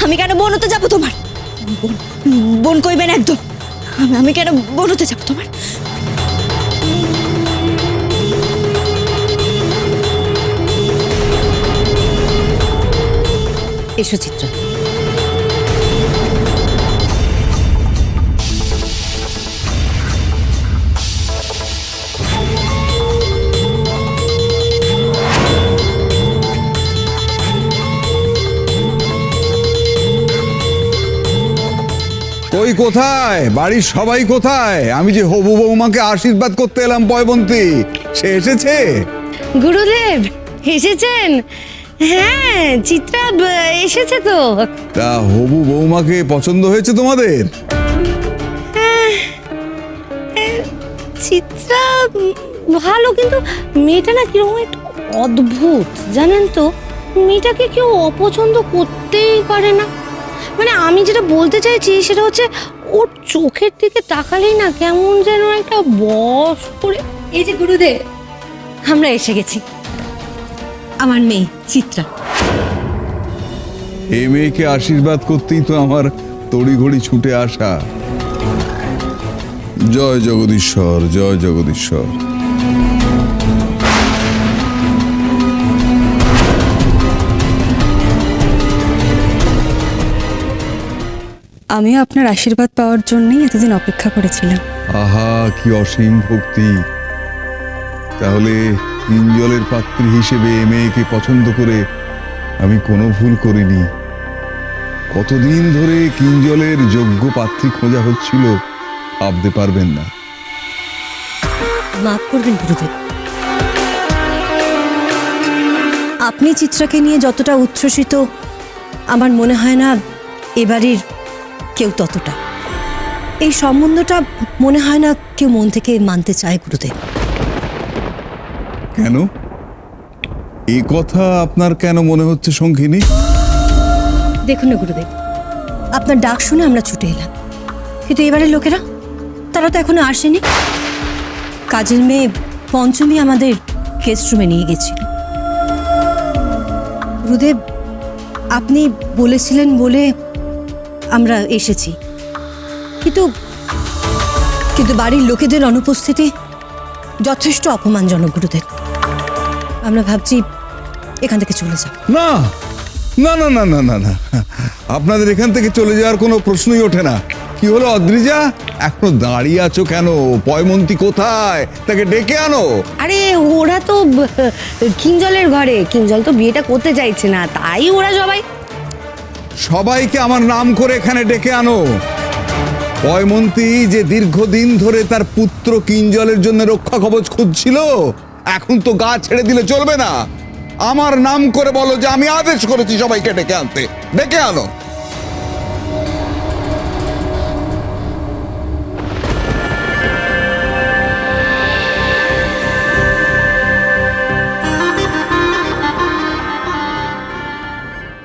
আমি কেন বোন হতে যাবো তোমার? বোন বোন কইবেন একদম। আমি কেন বোন হতে যাবো তোমার? এসো চিত্রা। কই কোথায়? বাড়ির সবাই কোথায়? আমি যে হবু বৌমাকে আশীর্বাদ করতে এলাম পয়বন্তী, সে এসেছে? গুরুদেব এসেছেন? হ্যাঁ, চিত্রা এসেছে তো। তা হবু বৌমাকে পছন্দ হয়েছে তোমাদের? চিত্রা ভালো, কিন্তু মেয়েটা না কিরকম একটু অদ্ভুত, জানেন তো। মেয়েটাকে কেউ অপছন্দ করতেই পারে না। মানে আমি যেটা বলতে চাইছি সেটা হচ্ছে, ওর চোখের দিকে তাকালেই না কেমন যেন একটা বশ করে। এই যে গুরুদেব, আমরা এসে গেছি। আমার মেয়ে চিত্রা। এই মেয়েকে আশীর্বাদ করতেই তো আমার তড়িঘড়ি ছুটে আসা। জয় জগদীশ্বর, জয় জগদীশ্বর। আমিও আপনার আশীর্বাদ পাওয়ার জন্যই এতদিন অপেক্ষা করেছিলাম। আহা, কি অসীম ভক্তি! তাহলে কিঞ্জলের পাত্রী হিসেবে এ মেয়েকে পছন্দ করে আমি কোনো ভুল করিনি। কতদিন ধরে কিঞ্জলের যোগ্য পাত্রী খোঁজা হচ্ছিল, ভাবতে পারবেন না। মাফ করবেন গুরুদেব। আপনি চিত্রাকে নিয়ে যতটা উচ্ছ্বসিত, আমার মনে হয় না এবারের কেউ ততটা। এই সম্বন্ধটা মনে হয় না কেউ মন থেকে মানতে চায় গুরুদেব। কেন? এই কথা আপনার কেন মনে হচ্ছে সঙ্গিনী? দেখুন না গুরুদেব, আপনার ডাক শুনে আমরা ছুটে এলাম, কিন্তু এবারের লোকেরা তারা তো এখনো আসেনি। কাজের মেয়ে পঞ্চমী আমাদের গেস্ট রুমে নিয়ে গেছিল। গুরুদেব, আপনি বলেছিলেন বলে আমরা এসেছি, কিন্তু কিন্তু বাড়ির লোকেদের অনুপস্থিতি যথেষ্ট অপমানজনক গুরুদেব। আমরা ভাবছি এখান থেকে চলে যাব। না না না না না না না, আপনাদের এখান থেকে চলে যাওয়ার কোনো প্রশ্নই ওঠে না। কি হলো অদ্রিজা, এখনো দাঁড়িয়ে আছো কেন? পয়মন্তী কোথায়? তাকে ডেকে আনো। আরে ওরা তো কিঞ্জলের ঘরে, কিঞ্জল তো বিয়েটা করতে চাইছে না, তাই ওরা সবাইকে আমার নাম করে এখানে ডেকে আনো। পয়মন্তী যে দীর্ঘদিন ধরে তার পুত্র কিঞ্জলের জন্য রক্ষা কবচ খুঁজছিল, এখন তো গা ছেড়ে দিলে চলবে না। আমার নাম করে বলো যে আমি আদেশ করেছি সবাইকে ডেকে আনতে। ডেকে আনো।